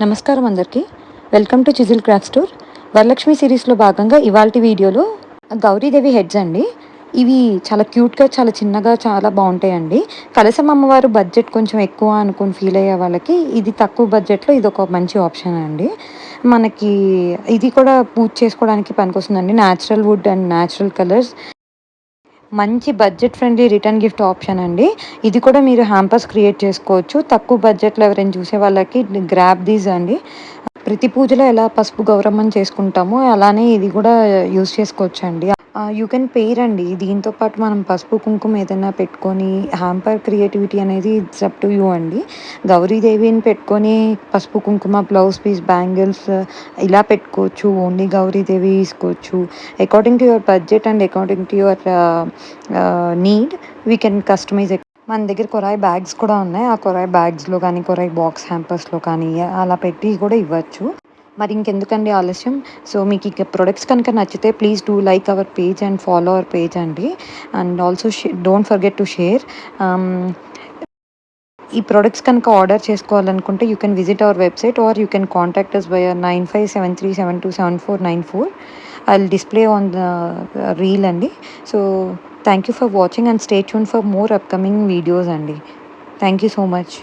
నమస్కారం అందరికీ. Welcome to chisel craft store. Varalakshmi సిరీస్లో భాగంగా ఇవాల్టి వీడియోలో గౌరీదేవి హెడ్స్ అండి. ఇవి చాలా క్యూట్గా, చాలా చిన్నగా, చాలా బాగుంటాయండి. కలశం అమ్మవారు బడ్జెట్ కొంచెం ఎక్కువ అనుకుని ఫీల్ అయ్యే వాళ్ళకి ఇది తక్కువ బడ్జెట్లో ఇది ఒక మంచి ఆప్షన్ అండి. మనకి ఇది కూడా పూజ చేసుకోవడానికి పనికొస్తుందండి. Natural wood and natural colours, మంచి budget friendly return gift option అండి. ఇది కూడా మీరు హ్యాంపర్స్ క్రియేట్ చేసుకోవచ్చు. తక్కువ బడ్జెట్లో ఎవరైనా చూసే వాళ్ళకి గ్రాబ్ దీస్ అండి. ప్రతి పూజలో ఎలా పసుపు గౌరమ్మని చేసుకుంటామో అలానే ఇది కూడా యూస్ చేసుకోవచ్చు అండి. యూ కెన్ పెయిర్ అండి. దీంతో పాటు మనం పసుపు కుంకుమ ఏదైనా పెట్టుకొని హ్యాంపర్ క్రియేటివిటీ అనేది ఇట్స్ అప్ టు యూ అండి. గౌరీదేవిని పెట్టుకొని పసుపు కుంకుమ, బ్లౌజ్ పీస్, బ్యాంగిల్స్ ఇలా పెట్టుకోవచ్చు. ఓన్లీ గౌరీదేవి తీసుకోవచ్చు. According to your budget and according to your need we can customise. మన దగ్గర కొరాయి బ్యాగ్స్ కూడా ఉన్నాయి. ఆ కొరాయి బ్యాగ్స్లో కానీ, కొరాయి బాక్స్ హ్యాంపర్స్లో కానీ అలా పెట్టి కూడా ఇవ్వచ్చు. మరి ఇంకెందుకండి ఆలస్యం? సో మీకు ఇక ప్రొడక్ట్స్ కనుక నచ్చితే please do like our page and follow our page అండి. And also don't forget to share. ఈ ప్రొడక్ట్స్ కనుక ఆర్డర్ చేసుకోవాలనుకుంటే you can visit our website or you can contact us via 9573727494. I'll display on the reel అండి. So thank you for watching and stay tuned for more upcoming videos అండి. Thank you so much.